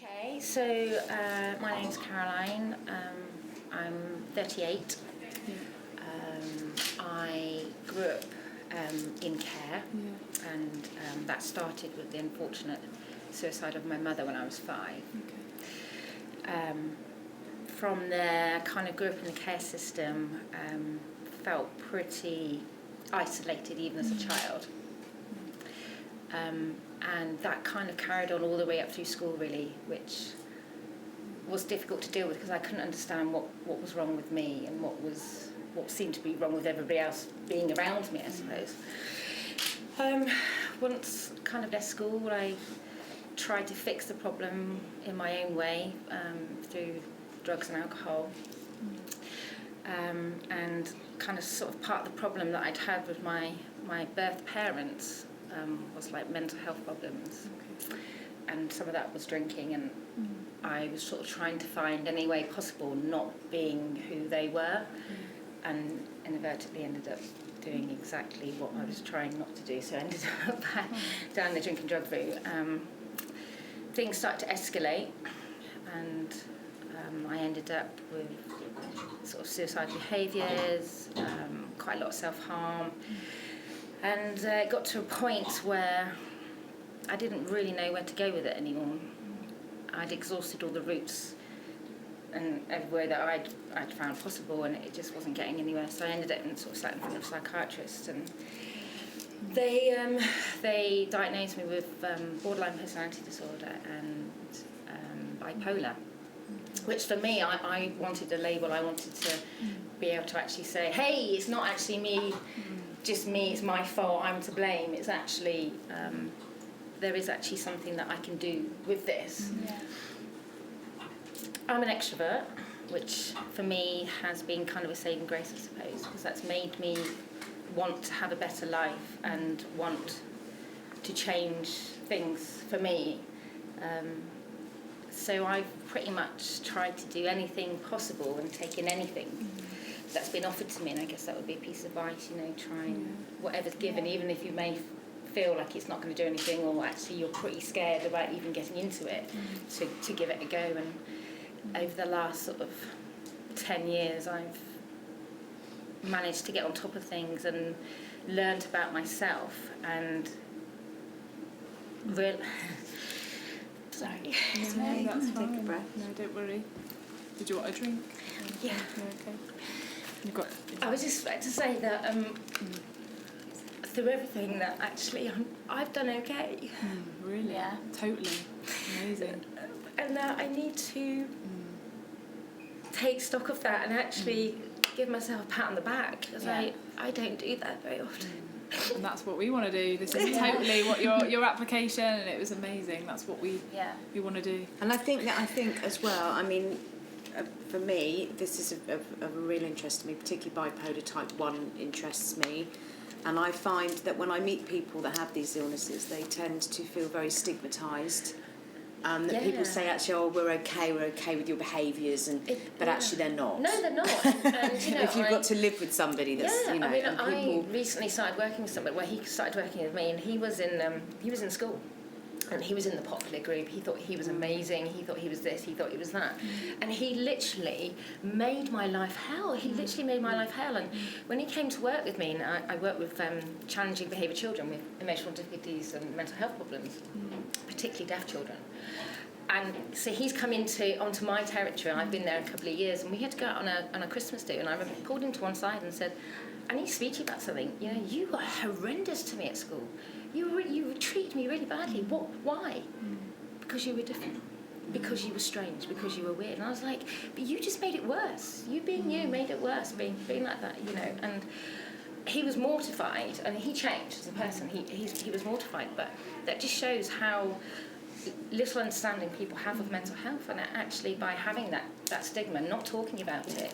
Okay, so my name's Caroline. I'm 38. I grew up in care, and that started with the unfortunate suicide of my mother when I was 5. From there, kind of grew up in the care system, felt pretty isolated even as a child. And that kind of carried on all the way up through school, really, which was difficult to deal with because I couldn't understand what was wrong with me and what seemed to be wrong with everybody else being around me, I suppose. Once kind of left school, I tried to fix the problem in my own way through drugs and alcohol. And kind of sort of part of the problem that I'd had with my birth parents was like mental health problems. And some of that was drinking, and I was sort of trying to find any way possible not being who they were, and inadvertently ended up doing exactly what I was trying not to do, so I ended up down the drink and drug route. Things started to escalate, and I ended up with sort of suicidal behaviours, quite a lot of self-harm, and it got to a point where I didn't really know where to go with it anymore. I'd exhausted all the routes and everywhere that I'd found possible, and it just wasn't getting anywhere. So I ended up sort of sat in front of a psychiatrist, and they diagnosed me with borderline personality disorder and bipolar, which for me, I wanted a label. I wanted to be able to actually say, hey, it's not actually me, just me, it's my fault, I'm to blame. It's actually, there is actually something that I can do with this. I'm an extrovert, which for me has been kind of a saving grace, I suppose, because that's made me want to have a better life and want to change things for me. So I've pretty much tried to do anything possible and taken anything that's been offered to me, and I guess that would be a piece of advice, try and whatever's given, even if you may feel like it's not going to do anything, or actually you're pretty scared about even getting into it, to give it a go. And over the last sort of 10 years, I've managed to get on top of things and learned about myself and Sorry. No, that's fine. Take a breath. No, don't worry. Did you want a drink? Yeah. Okay. I was just about to say that through everything that actually I've done okay. Really? Yeah. Totally. Amazing. And that I need to take stock of that and actually give myself a pat on the back, because I don't do that very often. And that's what we want to do. This is totally what your application, and it was amazing. That's what we want to do. And I think as well, I mean, for me, this is of a real interest to me, particularly bipolar type 1 interests me. And I find that when I meet people that have these illnesses, they tend to feel very stigmatised. That people say, actually, oh, we're okay with your behaviours, but actually they're not. No, they're not. And, if you've got to live with somebody that's, I recently started working with somebody where he started working with me, and he was in school, and he was in the popular group. He thought he was amazing. He thought he was this. He thought he was that, and he literally made my life hell. And when he came to work with me, and I work with challenging behaviour children with emotional difficulties and mental health problems, particularly deaf children. And so he's come onto my territory. I've been there a couple of years, and we had to go out on a Christmas do, and I pulled him to one side and said, I need to speak to you about something. You were horrendous to me at school. You treated me really badly. Why? Because you were different. Because you were strange. Because you were weird. And I was like, but you just made it worse. You being you made it worse, being like that, And he was mortified, and he changed as a person. He was mortified, but that just shows how little understanding people have of mental health, and actually by having that stigma, not talking about it,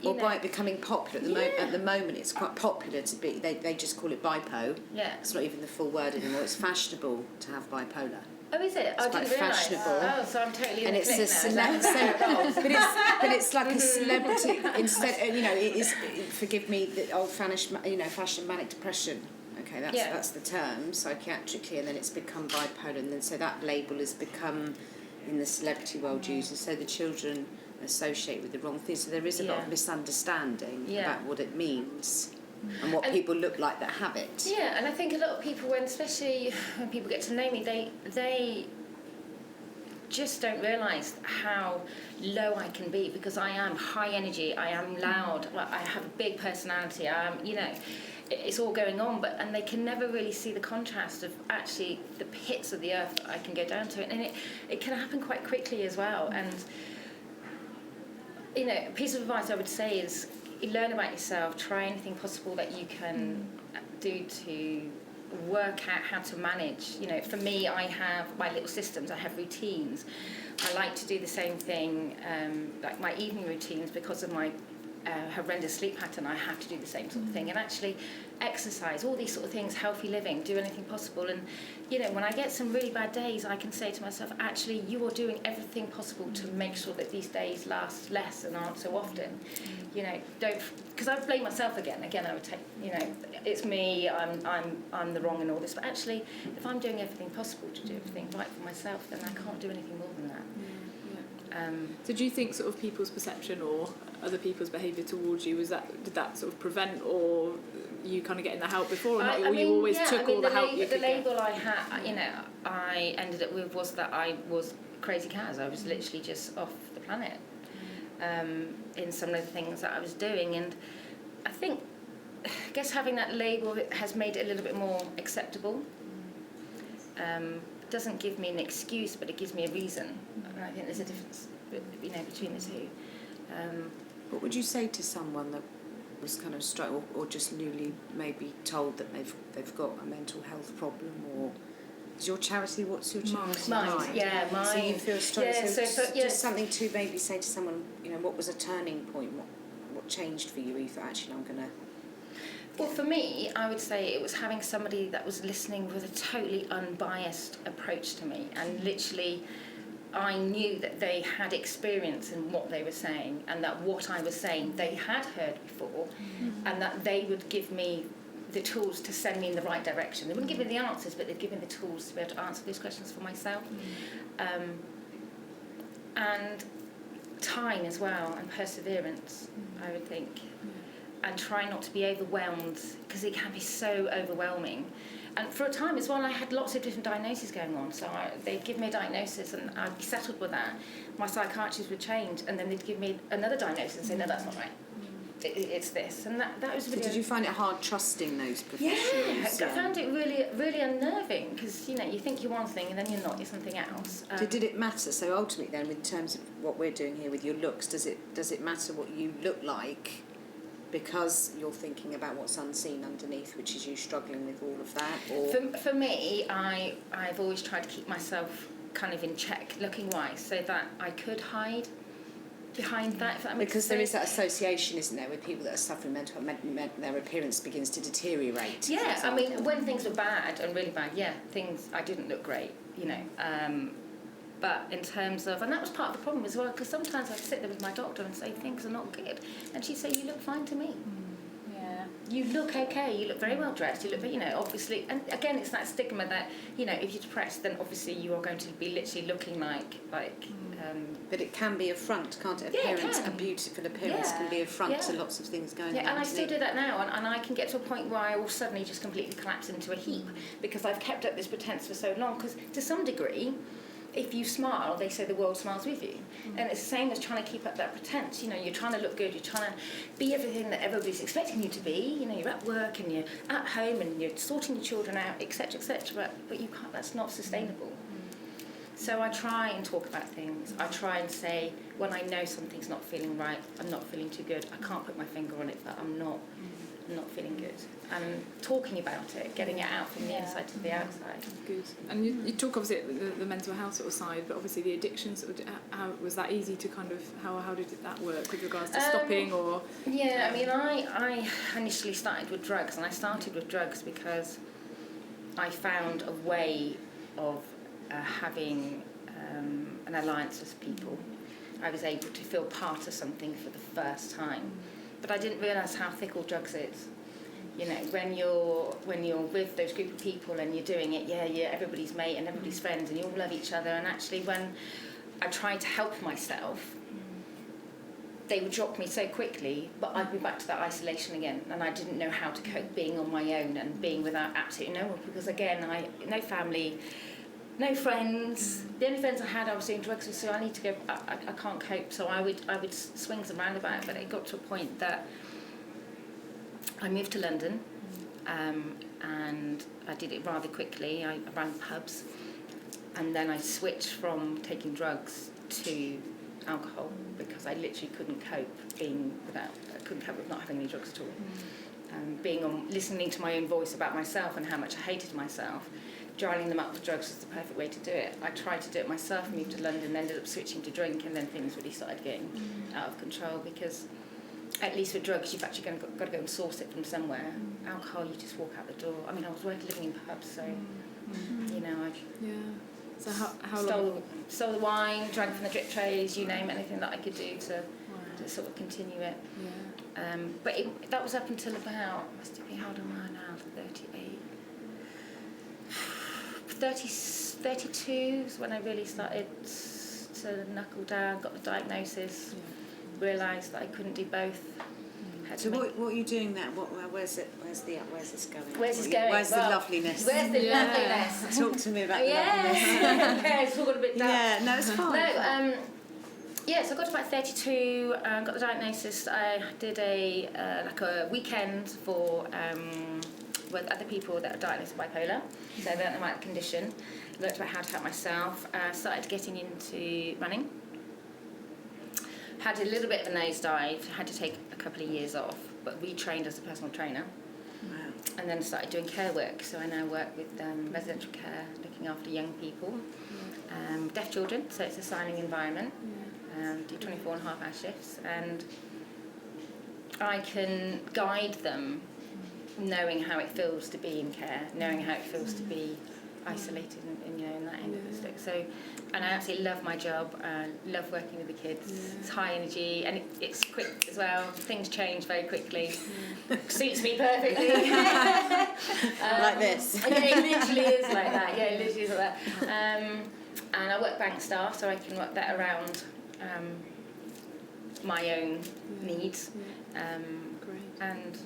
or by it becoming popular. At the moment, it's quite popular to be. They just call it bipo. Yeah. It's not even the full word anymore. It's fashionable to have bipolar. Oh, is it? It's quite fashionable. Oh, so I'm totally in and the it's clip a now. but it's like a celebrity instead. It is. Forgive me, the old fashion manic depression. Okay, that's the term psychiatrically, and then it's become bipolar, and then so that label has become in the celebrity world use, and so the children associate with the wrong thing. So there is a lot of misunderstanding about what it means and what people look like that have it. Yeah, and I think a lot of people, especially when people get to know me, they just don't realise how low I can be, because I am high energy, I am loud, I have a big personality, I am, it's all going on, and they can never really see the contrast of actually the pits of the earth that I can go down to, and it can happen quite quickly as well. And a piece of advice I would say is learn about yourself, try anything possible that you can do to work out how to manage. For me, I have my little systems, I have routines. I like to do the same thing, like my evening routines, because of my horrendous sleep pattern. I have to do the same sort of thing, and actually exercise, all these sort of things, healthy living, do anything possible. And when I get some really bad days, I can say to myself, actually, you are doing everything possible to make sure that these days last less and aren't so often. Don't, because I blame myself again I would take, it's me, I'm the wrong and all this, but actually if I'm doing everything possible to do everything right for myself, then I can't do anything more than that. So do you think sort of people's perception or other people's behaviour towards you, did that sort of prevent, or you kind of getting the help before, or not? Or you always took all the help you could get? The label I had, I ended up with was that I was crazy Kaz. I was literally just off the planet in some of the things that I was doing, and I guess having that label has made it a little bit more acceptable. Doesn't give me an excuse, but it gives me a reason, and I think there's a difference between the two. What would you say to someone that was kind of struck, or just newly maybe told that they've got a mental health problem? Or is your charity, what's your charity? Mine. Yeah, mine. So you feel strong. Yeah, so just something to maybe say to someone, what was a turning point? What changed for you? You thought, actually, I'm gonna. Well, for me, I would say it was having somebody that was listening with a totally unbiased approach to me, and literally I knew that they had experience in what they were saying, and that what I was saying they had heard before, and that they would give me the tools to send me in the right direction. They wouldn't give me the answers, but they'd give me the tools to be able to answer these questions for myself. And time as well, and perseverance, I would think. And try not to be overwhelmed, because it can be so overwhelming. And for a time as well, I had lots of different diagnoses going on. So they'd give me a diagnosis and I'd be settled with that. My psychiatrist would change, and then they'd give me another diagnosis and say, no, that's not right. It's this. And that was really... So did you find it hard trusting those professionals? Yeah, I found it really, really unnerving, because, you think you're one thing and then you're not, you're something else. Did it matter? So ultimately then, in terms of what we're doing here with your looks, does it matter what you look like? Because you're thinking about what's unseen underneath, which is you struggling with all of that? Or For me, I've always tried to keep myself kind of in check, looking-wise, so that I could hide behind that, if that makes sense. Because there is that association, isn't there, with people that are suffering mental health, their appearance begins to deteriorate. Yeah, I mean, when things were bad and really bad, I didn't look great, But in terms of, and that was part of the problem as well, because sometimes I'd sit there with my doctor and say things are not good, and she'd say, you look fine to me. Yeah. You look okay, you look very well dressed, you look, obviously, and again, it's that stigma that, if you're depressed, then obviously you are going to be literally looking like. But it can be a front, can't it? A beautiful appearance can be a front to lots of things going on. Yeah, and I still do that now, and I can get to a point where I will suddenly just completely collapse into a heap, because I've kept up this pretense for so long, because to some degree, if you smile, they say the world smiles with you. And it's the same as trying to keep up that pretense. You're trying to look good, you're trying to be everything that everybody's expecting you to be. You're at work and you're at home and you're sorting your children out, etc., etc. But you can't, that's not sustainable. So I try and talk about things. I try and say, when I know something's not feeling right, I'm not feeling too good, I can't put my finger on it, but I'm not feeling good. And talking about it, getting it out from the inside to the outside. Good. And you talk obviously the mental health sort of side, but obviously the addiction sort of, how was that easy to kind of, how did that work with regards to stopping or? Yeah, I mean, I initially started with drugs, and I started with drugs because I found a way of having an alliance with people. I was able to feel part of something for the first time. But I didn't realise how thick all drugs is. When you're with those group of people and you're doing it, everybody's mate and everybody's friends and you all love each other. And actually, when I tried to help myself, they would drop me so quickly, but I'd be back to that isolation again, and I didn't know how to cope being on my own and being without absolutely no one, because again, no family, no friends. The only friends I had, I was doing drugs with, so I need to go. I can't cope, so I would swing some roundabout. But it got to a point that I moved to London, and I did it rather quickly. I ran pubs, and then I switched from taking drugs to alcohol because I literally couldn't cope with not having any drugs at all. Listening to my own voice about myself and how much I hated myself, dialing them up with drugs was the perfect way to do it. I tried to do it myself, moved to London, ended up switching to drink, and then things really started getting out of control, because at least with drugs you've actually got to go and source it from somewhere. Alcohol, you just walk out the door. I mean, I was living in pubs, so you know, So how long? Stole the wine, drank from the drip trays, you name it, anything that I could do to sort of continue it. Yeah. But that was up until about, how old am I now? 38. 32 is when I really started to knuckle down, got the diagnosis, realised that I couldn't do both. So what are you doing there? Where's this going? Where's this going? Where's the loveliness? Where's the loveliness? Talk to me about the loveliness. Yeah, it's all got a bit dark. Yeah, no, it's fine. No, so I got to about 32, got the diagnosis. I did a weekend for with other people that are diagnosed with bipolar, so they don't know my condition. Learned about how to help myself. Started getting into running. Had a little bit of a nosedive, had to take a couple of years off, but retrained as a personal trainer. Wow. And then started doing care work. So I now work with residential care, looking after young people, deaf children, so it's a signing environment. Do 24.5-hour shifts, and I can guide them knowing how it feels to be in care, knowing how it feels to be isolated and in that end of the stick. So, and I absolutely love my job. Love working with the kids. It's high energy and it's quick as well. Things change very quickly. Suits me perfectly. Like this. Yeah, it literally is like that. Yeah, it literally is like that. And I work bank staff, so I can work that around my own needs. And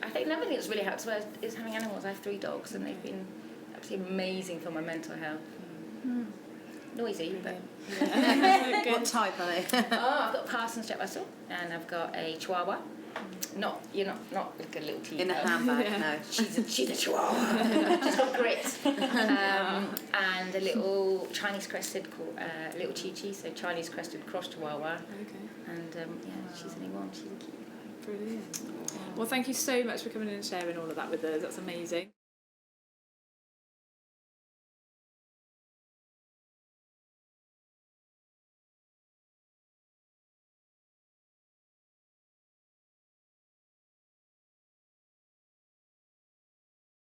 I think another thing that's really helped is having animals. I have 3 dogs, and they've been absolutely amazing for my mental health. Noisy, but what type are they? I've got a Parsons Jack Russell, and I've got a Chihuahua. Not like a little tea in a handbag. No, she's a Chihuahua. She's got grit. And a little Chinese crested called little Chi Chi, so Chinese crested cross Chihuahua. Okay. And she's a new one. She's a cute. Brilliant. Well, thank you so much for coming in and sharing all of that with us. That's amazing.